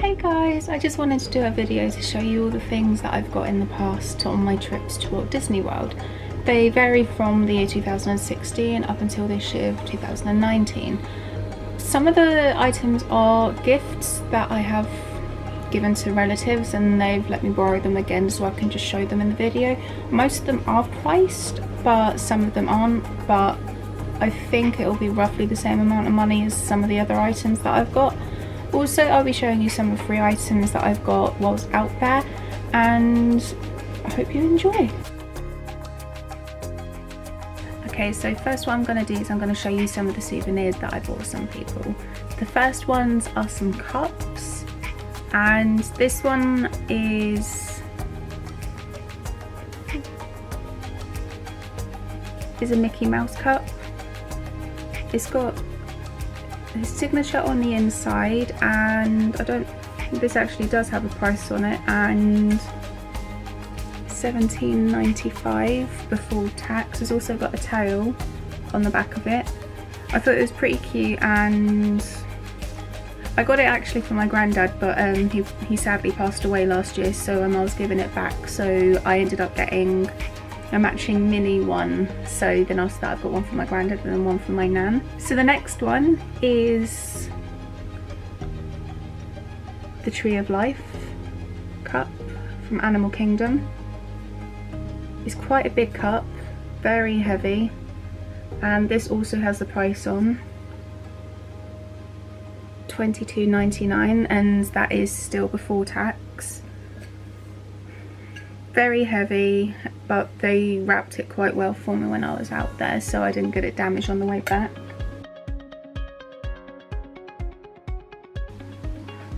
Hey guys, I just wanted to do a video to show you all the things that I've got in the past on my trips to Walt Disney World. They vary from the year 2016 up until this year 2019. Some of the items are gifts that I have given to relatives and they've let me borrow them again so I can just show them in the video. Most of them are priced, but some of them aren't, but I think it'll be roughly the same amount of money as some of the other items that I've got. Also, I'll be showing you some of the free items that I've got whilst out there, and I hope you enjoy. Okay, so first what I'm going to do is I'm going to show you some of the souvenirs that I bought some people. The first ones are some cups, and this one is a Mickey Mouse cup. It's got his signature on the inside, and this actually does have a price on it, and $17.95 before tax. It's also got a tail on the back of it. I thought it was pretty cute, and I got it actually from my granddad, but he sadly passed away last year, so I was giving it back, so I ended up getting a matching mini one. So then after that I've got one for my granddad and then one for my nan. So the next one is the Tree of Life cup from Animal Kingdom. It's quite a big cup, very heavy, and this also has the price on, $22.99, and that is still before tax. Very heavy, but they wrapped it quite well for me when I was out there, so I didn't get it damaged on the way back.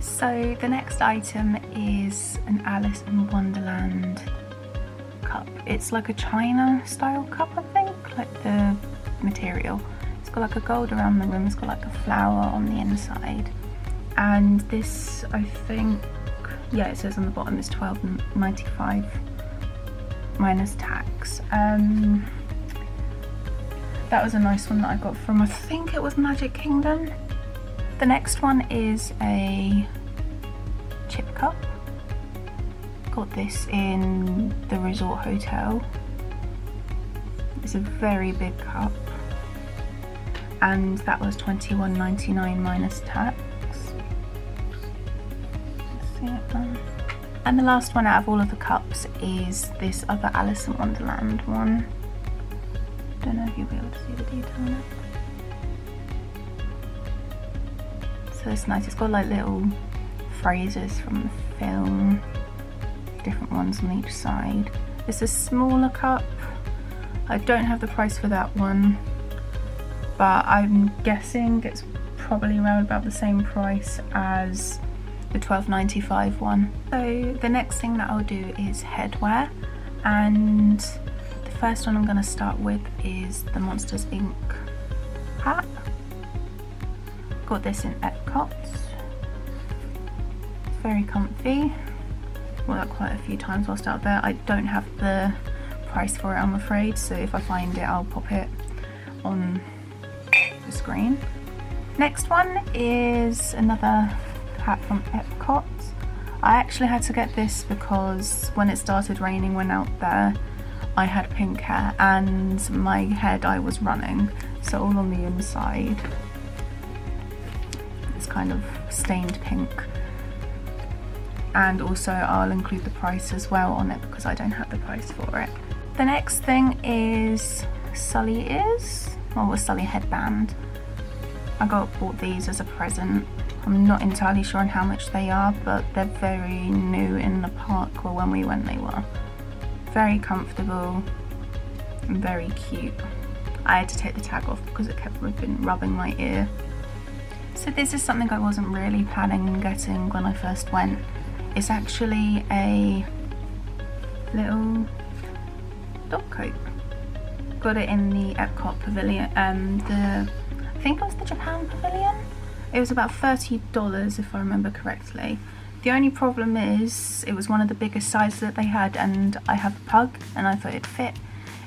So the next item is an Alice in Wonderland cup. It's like a China style cup, I think, like the material. It's got like a gold around the rim, it's got like a flower on the inside, and this, I think, yeah, it says on the bottom it's $12.95 minus tax. That was a nice one that I got from, I think it was Magic Kingdom. The next one is a chip cup. Got this in the resort hotel. It's a very big cup, and that was $21.99 minus tax. Let's see it then. And the last one out of all of the cups is this other Alice in Wonderland one. Don't know if you'll be able to see the detail on it. So it's nice, it's got like little phrases from the film, different ones on each side. It's a smaller cup. I don't have the price for that one, but I'm guessing it's probably around about the same price as the $12.95 one. So the next thing that I'll do is headwear, and the first one I'm going to start with is the Monsters Inc. hat. Got this in Epcot. It's very comfy. Wore that quite a few times whilst out there. I don't have the price for it, I'm afraid, so if I find it I'll pop it on the screen. Next one is another hat from Epcot. I actually had to get this because when it started raining when out there, I had pink hair and my hair dye was running, so all on the inside it's kind of stained pink. And also I'll include the price as well on it because I don't have the price for it. The next thing is Sully ears, or a Sully headband. I bought these as a present. I'm not entirely sure on how much they are, but they're very new in the park, or when we went they were. Very comfortable and very cute. I had to take the tag off because it kept rubbing my ear. So this is something I wasn't really planning on getting when I first went. It's actually a little dog coat. Got it in the Epcot pavilion, I think it was the Japan pavilion. It was about $30 if I remember correctly. The only problem is it was one of the biggest sizes that they had, and I have a pug and I thought it'd fit.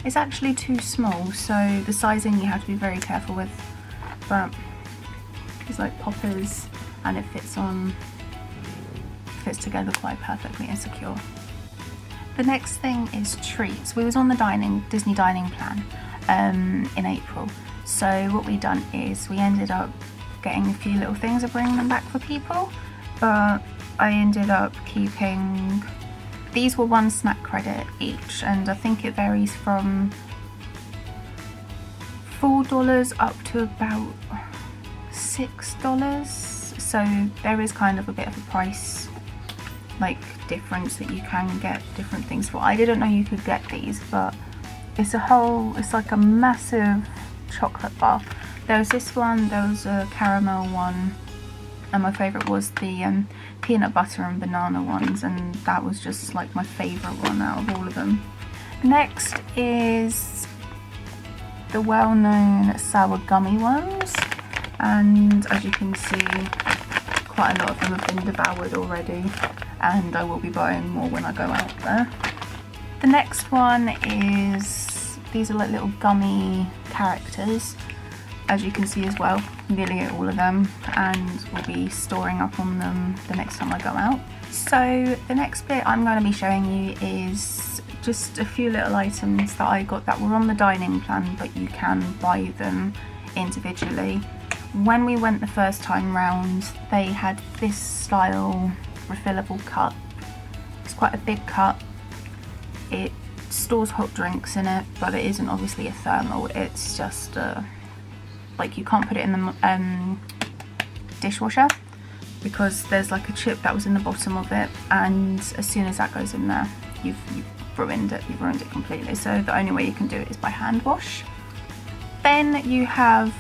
It's actually too small, so the sizing you have to be very careful with, but it's like poppers and it fits on fits together quite perfectly and secure. The next thing is treats. We was on the Disney dining plan in April. So what we done is we ended up getting a few little things and bringing them back for people. But I ended up keeping, these were 1 snack credit each, and I think it varies from $4 up to about $6. So there is kind of a bit of a price like difference that you can get different things for. I didn't know you could get these, but it's like a massive chocolate bar. There was this one, there was a caramel one, and my favourite was the peanut butter and banana ones, and that was just like my favourite one out of all of them. Next is the well-known sour gummy ones, and as you can see, quite a lot of them have been devoured already, and I will be buying more when I go out there. The next one is, these are like little gummy characters, as you can see as well, nearly all of them, and we'll be storing up on them the next time I go out. So the next bit I'm going to be showing you is just a few little items that I got that were on the dining plan, but you can buy them individually. When we went the first time round, they had this style refillable cup. It's quite a big cup. It stores hot drinks in it, but it isn't obviously a thermal. It's just like you can't put it in the dishwasher because there's like a chip that was in the bottom of it, and as soon as that goes in there, you've ruined it. You've ruined it completely. So the only way you can do it is by hand wash. Then you have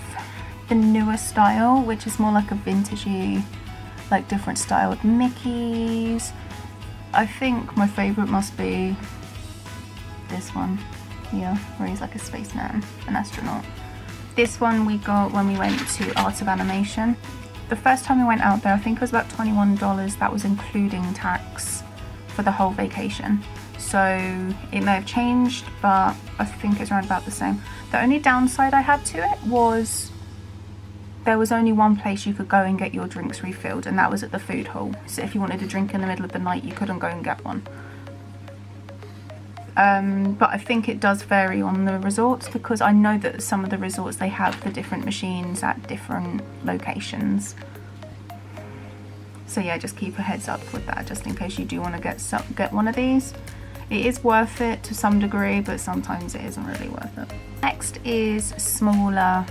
the newer style, which is more like a vintagey, like different styled Mickeys. I think my favourite must be this one here, where he's like a spaceman, an astronaut. This one we got when we went to Art of Animation. The first time we went out there, I think it was about $21. That was including tax for the whole vacation. So it may have changed, but I think it's around about the same. The only downside I had to it was there was only one place you could go and get your drinks refilled, and that was at the food hall. So if you wanted a drink in the middle of the night, you couldn't go and get one. But I think it does vary on the resorts, because I know that some of the resorts, they have the different machines at different locations. So yeah, just keep a heads up with that, just in case you do want to get one of these. It is worth it to some degree, but sometimes it isn't really worth it. Next is smaller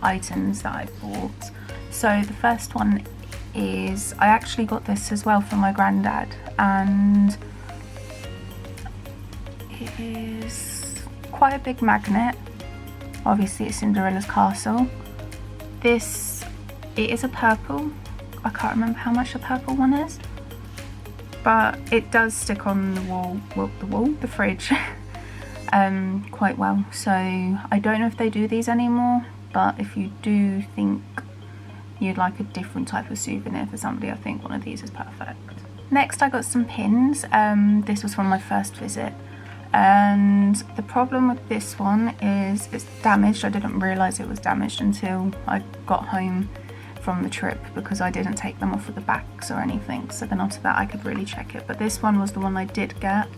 items that I bought. So the first one is, I actually got this as well for my granddad, and it is quite a big magnet. Obviously it's Cinderella's castle. It is a purple. I can't remember how much the purple one is, but it does stick on the wall, the fridge quite well. So I don't know if they do these anymore, but if you do think you'd like a different type of souvenir for somebody, I think one of these is perfect. Next I got some pins. This was from my first visit, and the problem with this one is it's damaged. I didn't realise it was damaged until I got home from the trip, because I didn't take them off of the backs or anything, so then after that I could really check it. But this one was the one I did get,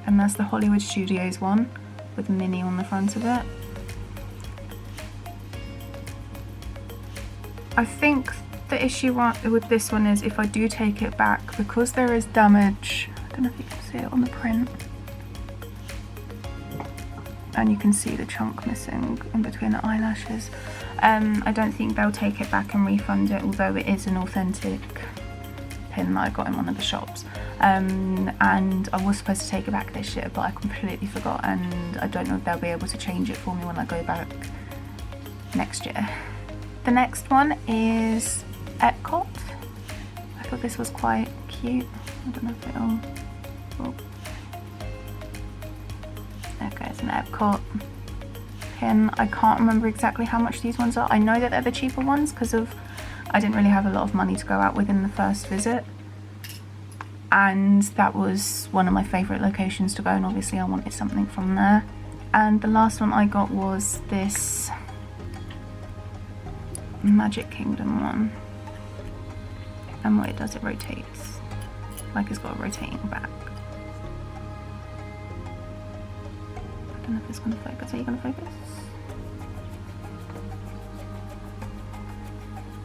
and that's the Hollywood Studios one with Minnie on the front of it. I think the issue with this one is if I do take it back, because there is damage, I don't know if you can see it on the print, and you can see the chunk missing in between the eyelashes. I don't think they'll take it back and refund it, although it is an authentic pin that I got in one of the shops. And I was supposed to take it back this year, but I completely forgot, and I don't know if they'll be able to change it for me when I go back next year. The next one is Epcot. I thought this was quite cute. I don't know if it'll... Oh. Okay, it's an Epcot pin. I can't remember exactly how much these ones are. I know that they're the cheaper ones because I didn't really have a lot of money to go out with in the first visit, and that was one of my favourite locations to go, and obviously I wanted something from there. And the last one I got was this Magic Kingdom one. And what it does, it rotates. Like it's got a rotating back. I don't know if it's going to focus. Are you going to focus?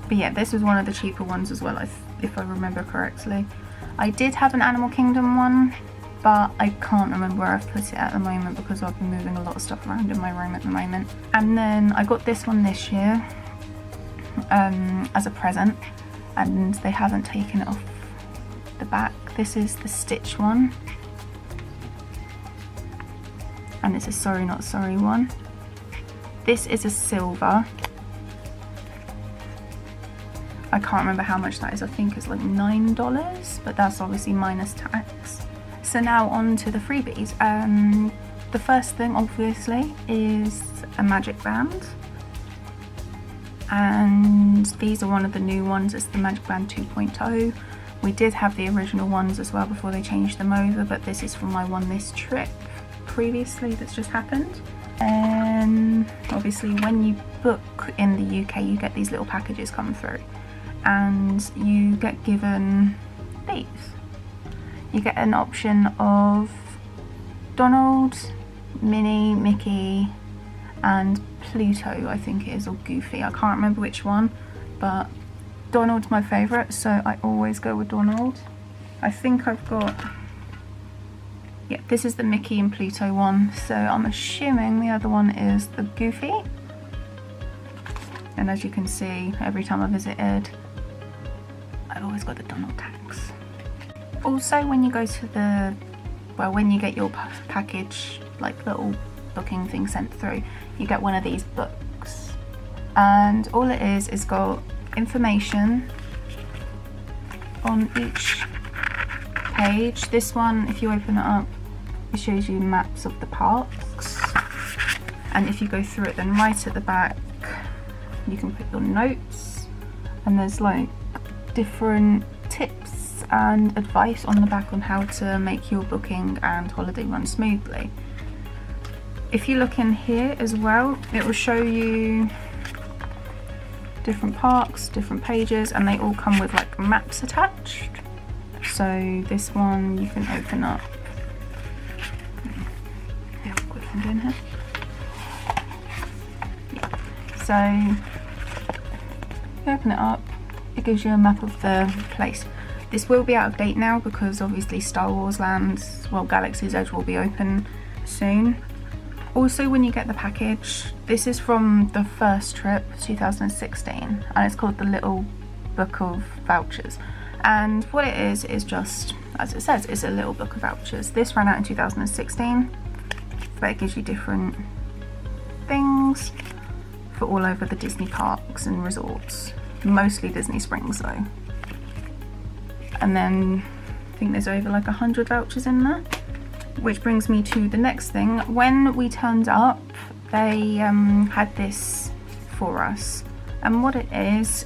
But yeah, this was one of the cheaper ones as well, if I remember correctly. I did have an Animal Kingdom one, but I can't remember where I've put it at the moment because I've been moving a lot of stuff around in my room at the moment. And then I got this one this year as a present, and they haven't taken it off the back. This is the Stitch one, and it's a Sorry Not Sorry one. This is a silver. I can't remember how much that is. I think it's like $9, but that's obviously minus tax. So now on to the freebies. The first thing obviously is a magic band, and these are one of the new ones. It's the Magic Band 2.0. We did have the original ones as well before they changed them over, but this is from my Won This trip previously that's just happened. And obviously when you book in the UK, you get these little packages come through, and you get given these. You get an option of Donald, Minnie, Mickey, and Pluto, I think it is, or Goofy. I can't remember which one, but Donald's my favourite, so I always go with Donald. I think I've got, yeah, this is the Mickey and Pluto one, so I'm assuming the other one is the Goofy. And as you can see, every time I visited, I've always got the Donald tags. Also, when you go to the, well, when you get your package, like little booking thing sent through, you get one of these books, and all it is got information on each page. This one, if you open it up, it shows you maps of the parks, and if you go through it, then right at the back you can put your notes, and there's like different tips and advice on the back on how to make your booking and holiday run smoothly. If you look in here as well, it will show you different parks, different pages, and they all come with like maps attached. So this one you can open up. Yeah, quick I'm doing here. Yeah. So you open it up, it gives you a map of the place. This will be out of date now because obviously Star Wars Land, well, Galaxy's Edge will be open soon. Also, when you get the package, this is from the first trip, 2016, and it's called the Little Book of Vouchers. And what it is just, as it says, it's a little book of vouchers. This ran out in 2016, but it gives you different things for all over the Disney parks and resorts. Mostly Disney Springs though. And then I think there's over like 100 vouchers in there. Which brings me to the next thing. When we turned up, they had this for us. And what it is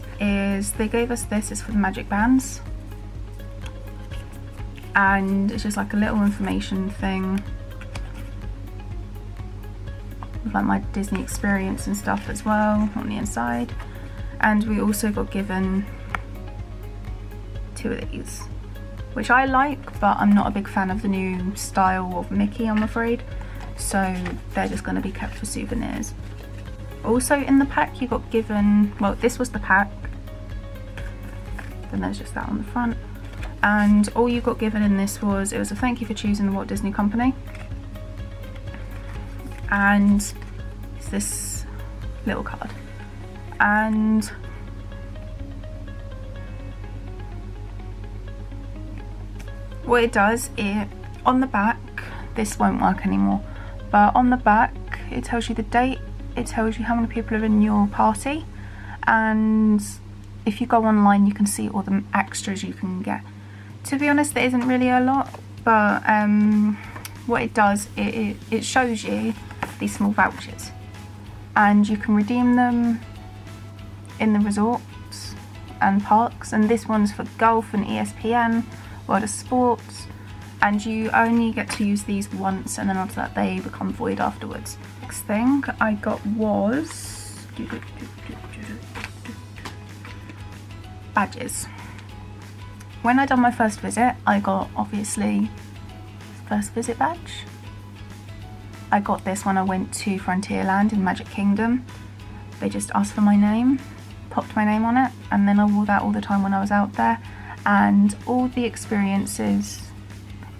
they gave us this. It's for the magic bands. And it's just like a little information thing with like my Disney experience and stuff as well on the inside. And we also got given 2 of these, which I like, but I'm not a big fan of the new style of Mickey, I'm afraid. So they're just going to be kept for souvenirs. Also in the pack you got given, well, this was the pack. Then there's just that on the front. And all you got given in this was, it was a thank you for choosing the Walt Disney Company. And it's this little card. And what it does, on the back, this won't work anymore, but on the back it tells you the date, it tells you how many people are in your party, and if you go online you can see all the extras you can get. To be honest, there isn't really a lot, but what it does, it shows you these small vouchers, and you can redeem them in the resorts and parks, and this one's for golf and ESPN, World of Sports, and you only get to use these once, and then after that they become void afterwards. Next thing I got was badges. when I done my first visit, I got, obviously, first visit badge. I got this when I went to Frontierland in Magic Kingdom. They just asked for my name, popped my name on it, and then I wore that all the time when I was out there, and all the experiences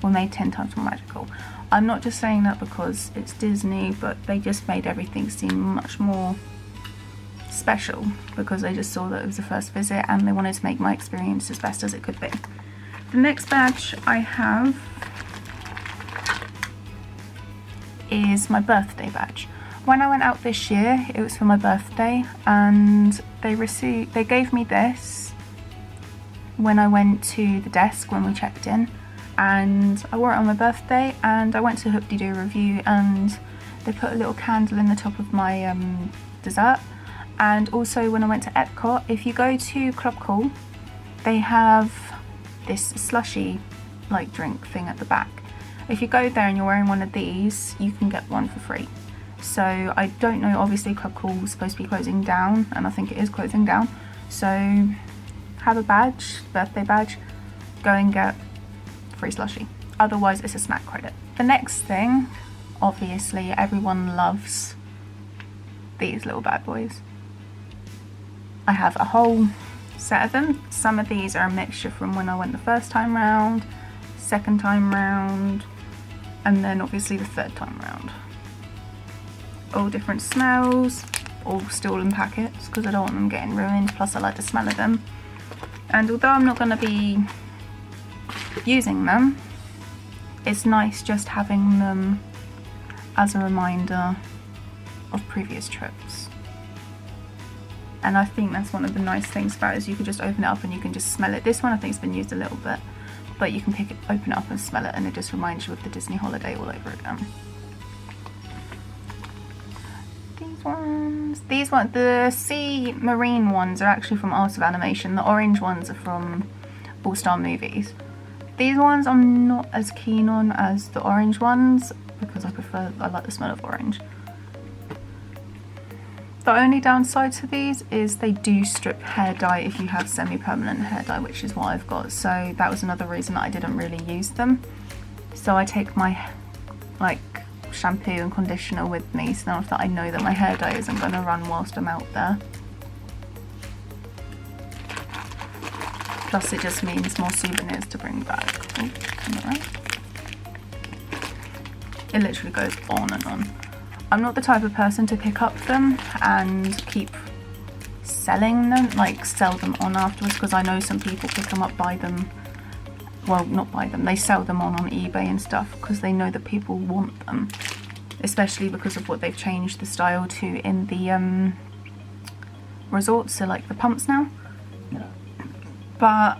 were made 10 times more magical. I'm not just saying that because it's Disney, but they just made everything seem much more special because they just saw that it was the first visit and they wanted to make my experience as best as it could be. The next badge I have is my birthday badge. When I went out this year, it was for my birthday, and they gave me this when I went to the desk when we checked in, and I wore it on my birthday, and I went to Hoop-de-Doo Review and they put a little candle in the top of my dessert. And also when I went to Epcot, if you go to Club Cool, they have this slushy like drink thing at the back. If you go there and you're wearing one of these, you can get one for free. So I don't know, obviously Club Cool is supposed to be closing down, and I think it is closing down. So have a badge, birthday badge, go and get free slushy. Otherwise it's a snack credit. The next thing, obviously everyone loves these little bad boys. I have a whole set of them. Some of these are a mixture from when I went the first time round, second time round, and then obviously the third time round. All different smells, all still in packets because I don't want them getting ruined, plus I like the smell of them. And although I'm not going to be using them, it's nice just having them as a reminder of previous trips. And I think that's one of the nice things about it, is you can just open it up and you can just smell it. This one I think has been used a little bit, but you can open it up and smell it, and it just reminds you of the Disney holiday all over again. These ones, the sea marine ones are actually from Art of Animation. The orange ones are from All Star Movies. These ones I'm not as keen on as the orange ones because I like the smell of orange. The only downside to these is they do strip hair dye if you have semi-permanent hair dye, which is what I've got. So that was another reason that I didn't really use them. So I take my like shampoo and conditioner with me, so now that I know that my hair dye isn't going to run whilst I'm out there. Plus it just means more souvenirs to bring back. Oh, right. It literally goes on and on. I'm not the type of person to pick up them and keep selling them, like sell them on afterwards, because I know some people pick them up, buy them, well not buy them, they sell them on eBay and stuff because they know that people want them, especially because of what they've changed the style to in the resorts, so like the pumps now. But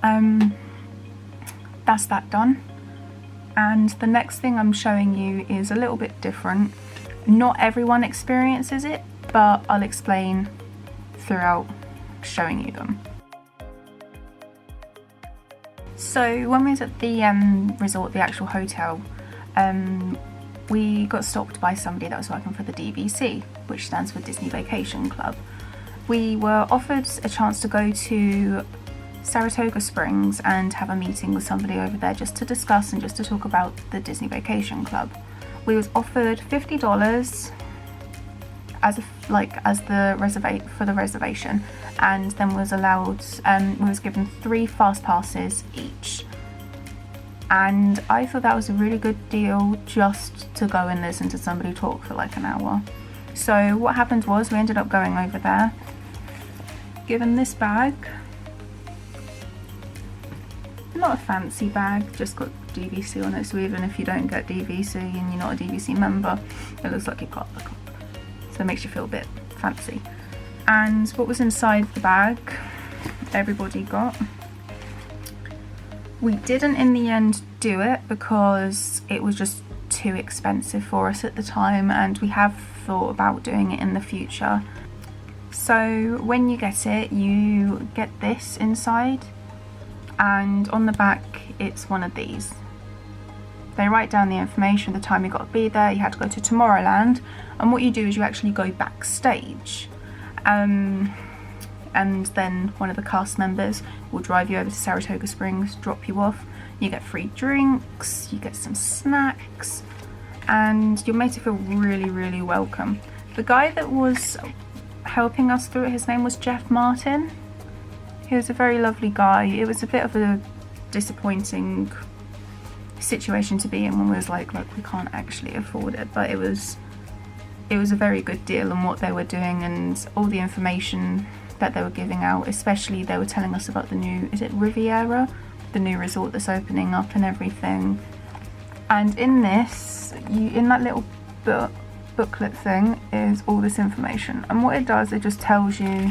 that's that done. And the next thing I'm showing you is a little bit different. Not everyone experiences it, but I'll explain throughout showing you them. So when we was at the resort, the actual hotel, we got stopped by somebody that was working for the DVC, which stands for Disney Vacation Club. We were offered a chance to go to Saratoga Springs and have a meeting with somebody over there just to discuss and just to talk about the Disney Vacation Club. We was offered $50 for the reservation, and then was allowed, we was given 3 fast passes each. And I thought that was a really good deal just to go and listen to somebody talk for like an hour. So what happened was we ended up going over there, given this bag. Not a fancy bag, just got DVC on it, so even if you don't get DVC and you're not a DVC member, it looks like you've got the club. So it makes you feel a bit fancy. And what was inside the bag, everybody got. We didn't in the end do it because it was just too expensive for us at the time, and we have thought about doing it in the future. So when you get it, you get this inside, and on the back it's one of these. They write down the information, the time you got to be there, you had to go to Tomorrowland, and what you do is you actually go backstage. and then one of the cast members will drive you over to Saratoga Springs, drop you off. You get free drinks, you get some snacks, and you're made to feel really, really welcome. The guy that was helping us through it, his name was Jeff Martin. He was a very lovely guy. It was a bit of a disappointing situation to be in when we was like, look, we can't actually afford it, but it was a very good deal on what they were doing and all the information that they were giving out. Especially they were telling us about the new, is it Riviera, the new resort that's opening up and everything. And in this, in that little booklet thing is all this information, and what it does, it just tells you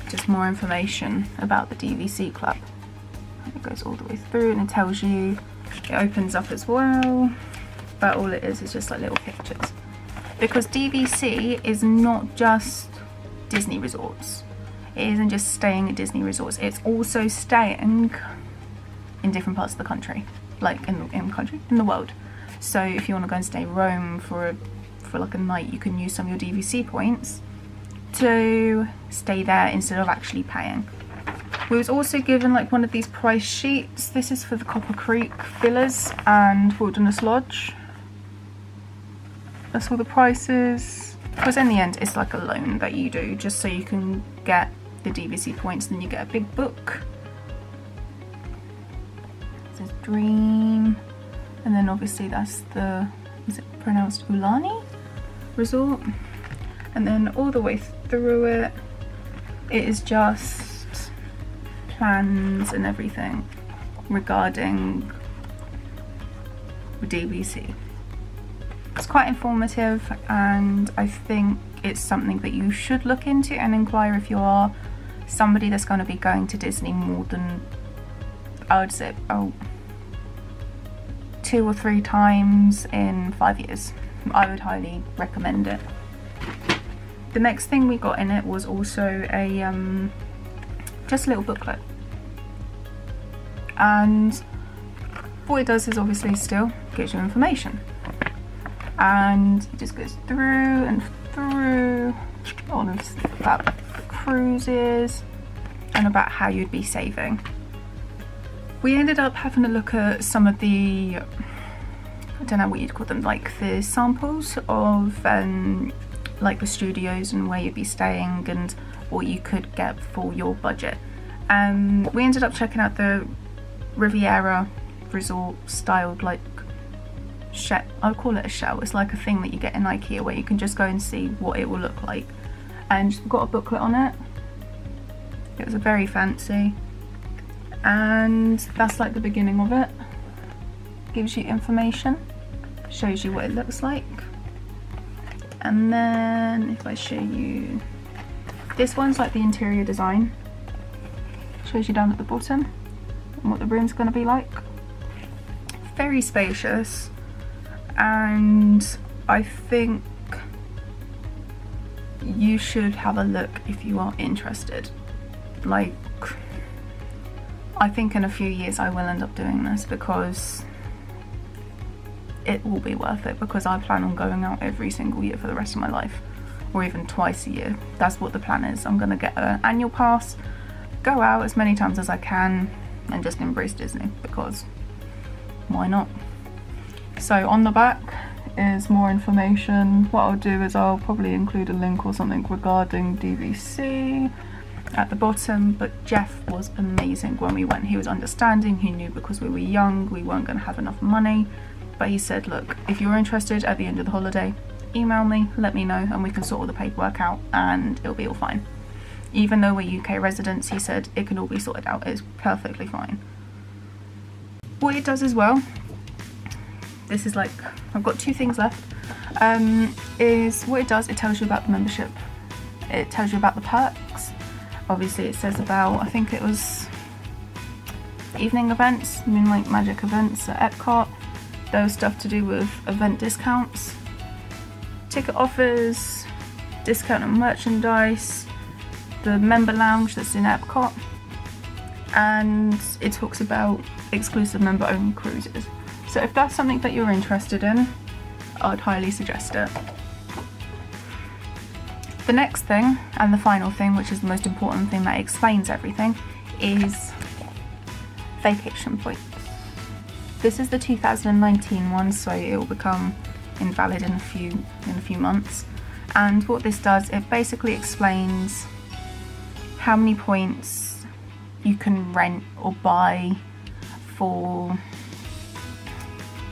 just more information about the DVC club. It goes all the way through and it tells you, it opens up as well, but all it is just like little pictures, because DVC is not just Disney resorts. It isn't just staying at Disney resorts, it's also staying in different parts of the country, like in the world. So if you want to go and stay in Rome for like a night, you can use some of your DVC points to stay there instead of actually paying. We was also given like one of these price sheets. This is for the Copper Creek Villas and Wilderness Lodge. That's all the prices. Because in the end, it's like a loan that you do just so you can get the DVC points, then you get a big book. It says Dream. And then obviously that's the, is it pronounced Ulani Resort? And then all the way through it, it is just plans and everything regarding DVC. It's quite informative, and I think it's something that you should look into and inquire if you are somebody that's going to be going to Disney more than, I would say, 2 or 3 times in 5 years. I would highly recommend it. The next thing we got in it was also a just a little booklet, and what it does is obviously still gives you information, and it just goes through and through all of about cruises and about how you'd be saving. We ended up having a look at some of the, I don't know what you'd call them, like the samples of like the studios and where you'd be staying and what you could get for your budget. We ended up checking out the Riviera Resort styled like shell. I'll call it a shell. It's like a thing that you get in IKEA where you can just go and see what it will look like. And we've got a booklet on it. It was very fancy. And that's like the beginning of it. Gives you information, shows you what it looks like. And then if I show you, this one's like the interior design. Shows you down at the bottom and what the room's going to be like. Very spacious, and I think you should have a look if you are interested. Like, I think in a few years I will end up doing this because it will be worth it, because I plan on going out every single year for the rest of my life, or even twice a year. That's what the plan is. I'm gonna get an annual pass, go out as many times as I can, and just embrace Disney, because why not? So on the back is more information. What I'll do is I'll probably include a link or something regarding DVC at the bottom, but Jeff was amazing when we went. He was understanding. He knew because we were young we weren't going to have enough money, but he said, look, if you're interested at the end of the holiday, email me, let me know, and we can sort all the paperwork out and it'll be all fine. Even though we're UK residents, he said it can all be sorted out. It's perfectly fine. What it does as well, this is like, I've got 2 things left, is what it does, it tells you about the membership. It tells you about the perks. Obviously it says about, I think it was evening events, I mean like magic events at Epcot. There was stuff to do with event discounts, ticket offers, discount on merchandise, the member lounge that's in Epcot, and it talks about exclusive member only cruises. So if that's something that you're interested in, I'd highly suggest it. The next thing, and the final thing, which is the most important thing that explains everything, is vacation points. This is the 2019 one, so it will become invalid in a few months. And what this does, it basically explains how many points you can rent or buy for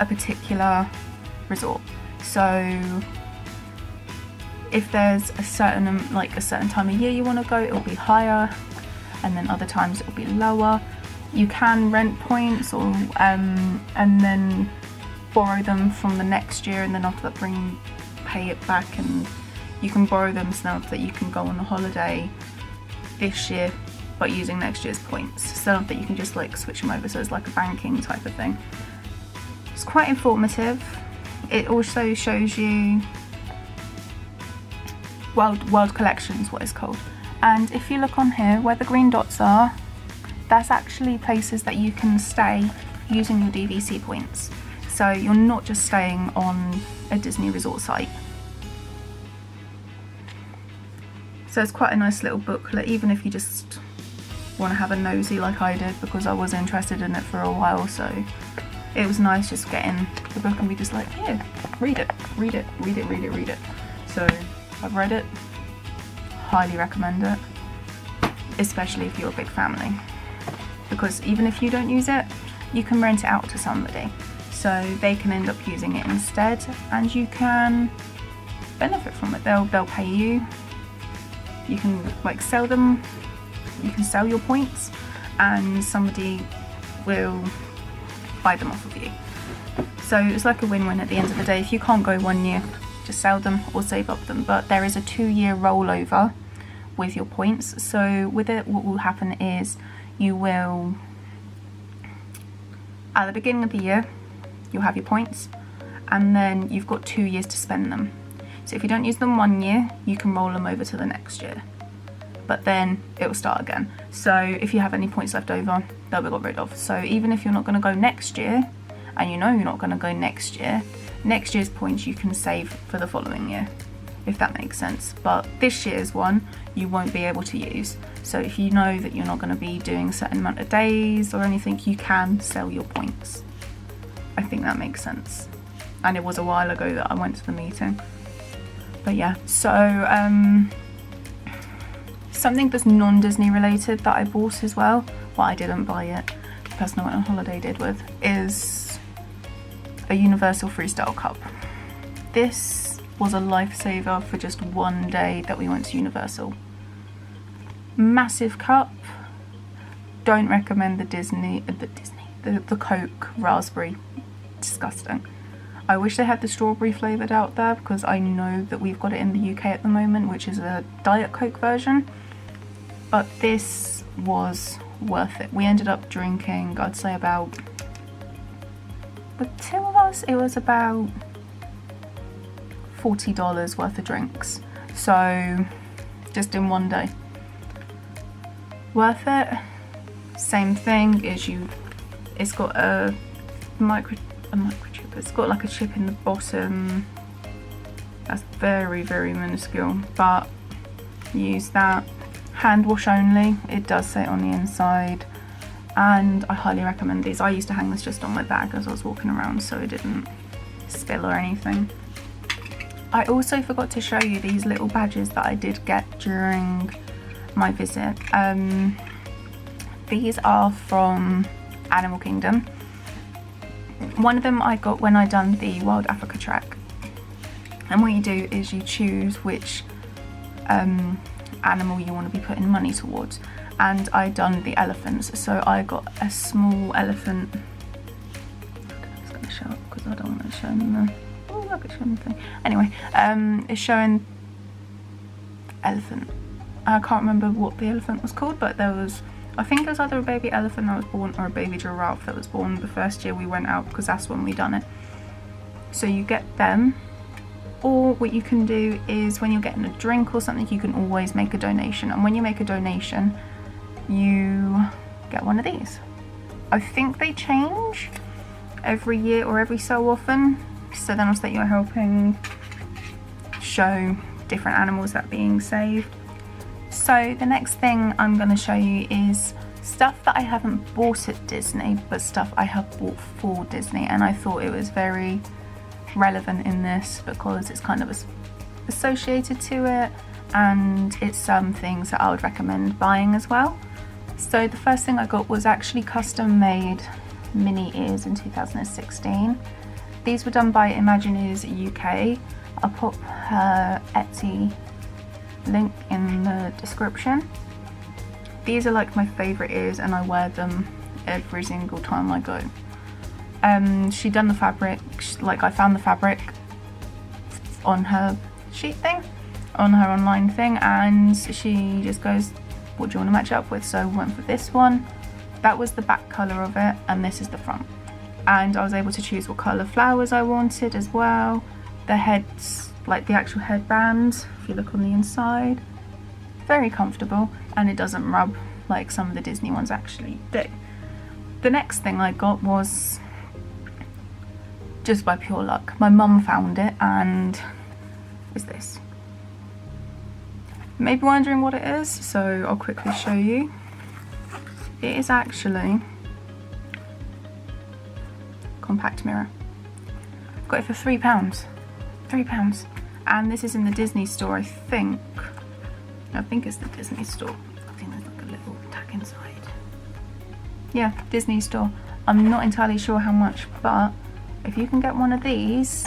a particular resort. So if there's a certain time of year you want to go, it will be higher, and then other times it will be lower. You can rent points or and then borrow them from the next year, and then after that pay it back, and you can borrow them so that you can go on a holiday this year but using next year's points, so that you can just like switch them over, so it's like a banking type of thing. It's quite informative. It also shows you World Collections, what it's called. And if you look on here, where the green dots are, that's actually places that you can stay using your DVC points. So you're not just staying on a Disney resort site. So it's quite a nice little booklet, even if you just want to have a nosy like I did, because I was interested in it for a while. So it was nice just getting the book and be just like, yeah, read it. So I've read it, highly recommend it, especially if you're a big family, because even if you don't use it, you can rent it out to somebody, so they can end up using it instead, and you can benefit from it. They'll pay you. You can like sell them. You can sell your points, and somebody will buy them off of you. So it's like a win-win at the end of the day. If you can't go 1 year, just sell them or save up them. But there is a 2-year rollover with your points. So with it, what will happen is you will, at the beginning of the year, you'll have your points, and then you've got 2 years to spend them. So if you don't use them 1 year, you can roll them over to the next year, but then it will start again. So if you have any points left over, they'll be got rid of. So even if you're not going to go next year, and you know you're not going to go next year's points you can save for the following year, if that makes sense. But this year's one you won't be able to use. So if you know that you're not going to be doing a certain amount of days or anything, you can sell your points. I think that makes sense. And it was a while ago that I went to the meeting. But yeah, so something that's non-Disney related that I bought as well, well, I didn't buy it, the person I went on holiday did with, is a Universal Freestyle cup. This was a lifesaver for just 1 day that we went to Universal. Massive cup. Don't recommend the Coke raspberry. Disgusting. I wish they had the strawberry flavoured out there, because I know that we've got it in the UK at the moment, which is a Diet Coke version. But this was worth it. We ended up drinking, I'd say about, with 2 of us, it was about $40 worth of drinks. So just in 1 day. Worth it. Same thing is it's got a microchip. It's got like a chip in the bottom. That's very, very minuscule, but use that. Hand wash only, it does say on the inside, and I highly recommend these. I used to hang this just on my bag as I was walking around so it didn't spill or anything. I also forgot to show you these little badges that I did get during my visit. These are from Animal Kingdom. One of them I got when I done the Wild Africa track, and what you do is you choose which animal you want to be putting money towards, and I done the elephants, so I got a small elephant. I'm just going to show up because I don't want to show them the, oh look, it's showing the thing. Anyway, it's showing elephant. I can't remember what the elephant was called, but there was, I think it was either a baby elephant that was born or a baby giraffe that was born the first year we went out, because that's when we done it. So you get them, or what you can do is when you're getting a drink or something, you can always make a donation, and when you make a donation you get one of these. I think they change every year or every so often, so then I'll say you're helping show different animals that are being saved. So the next thing I'm going to show you is stuff that I haven't bought at Disney, but stuff I have bought for Disney, and I thought it was very relevant in this because it's kind of associated to it, and it's some things that I would recommend buying as well. So the first thing I got was actually custom made Minnie ears in 2016. These were done by Imagineers UK. I'll put her Etsy link in the description. These are like my favourite ears, and I wear them every single time I go. She done the fabric, like I found the fabric on her sheet thing, on her online thing, and she just goes, what do you want to match it up with? So I went for this one. That was the back colour of it, and this is the front. And I was able to choose what colour flowers I wanted as well. The heads, like the actual headband, if you look on the inside, very comfortable, and it doesn't rub like some of the Disney ones actually do. The next thing I got was just by pure luck. My mum found it, and is this. You may be wondering what it is, so I'll quickly show you. It is actually compact mirror. Got it for £3. £3. And this is in the Disney store, I think. I think it's the Disney store. I think there's like a little tag inside. Yeah, Disney store. I'm not entirely sure how much, but if you can get one of these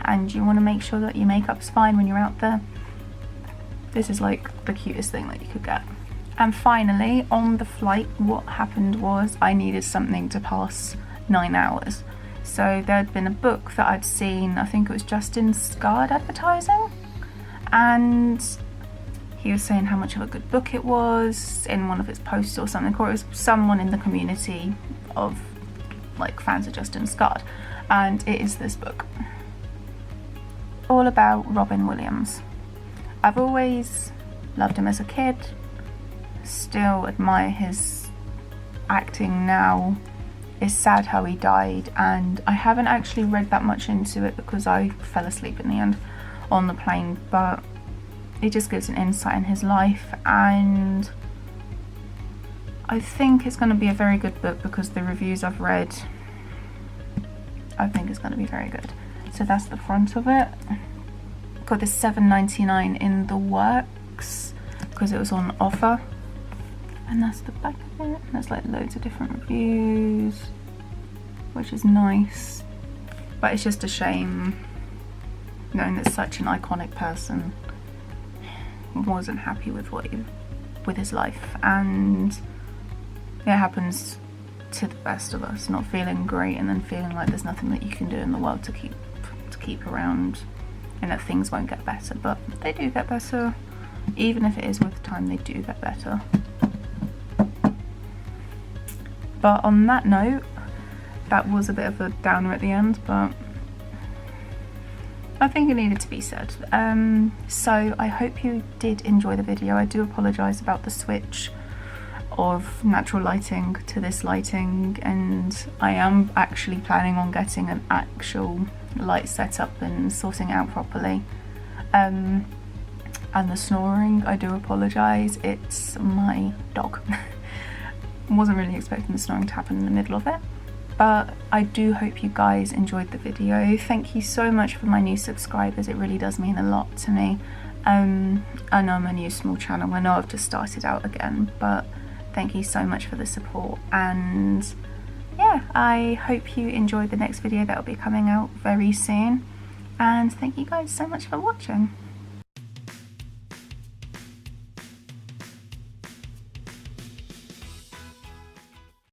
and you want to make sure that your makeup's fine when you're out there, this is like the cutest thing that you could get. And finally, on the flight, what happened was I needed something to pass 9 hours. So there had been a book that I'd seen, I think it was Justin Scard advertising, and he was saying how much of a good book it was in one of his posts or something, or it was someone in the community of like fans of Justin Scard, and it is this book. All about Robin Williams. I've always loved him as a kid, still admire his acting now. It's sad how he died, and I haven't actually read that much into it because I fell asleep in the end on the plane, but it just gives an insight in his life, and I think it's going to be a very good book because the reviews I've read, I think it's going to be very good. So that's the front of it. Got this $7.99 in the works because it was on offer. And that's the back of it. There's like loads of different reviews, which is nice. But it's just a shame knowing that such an iconic person wasn't happy with with his life, and it happens to the best of us, not feeling great and then feeling like there's nothing that you can do in the world to keep around, and that things won't get better. But they do get better, even if it is with time, they do get better. But on that note, that was a bit of a downer at the end, but I think it needed to be said. So I hope you did enjoy the video. I do apologise about the switch of natural lighting to this lighting, and I am actually planning on getting an actual light setup and sorting it out properly. And the snoring, I do apologise, it's my dog. Wasn't really expecting the snoring to happen in the middle of it, but I do hope you guys enjoyed the video. Thank you so much for my new subscribers, it really does mean a lot to me. I know I'm a new small channel, I know I've just started out again, but thank you so much for the support, and yeah, I hope you enjoyed the next video that will be coming out very soon, and thank you guys so much for watching.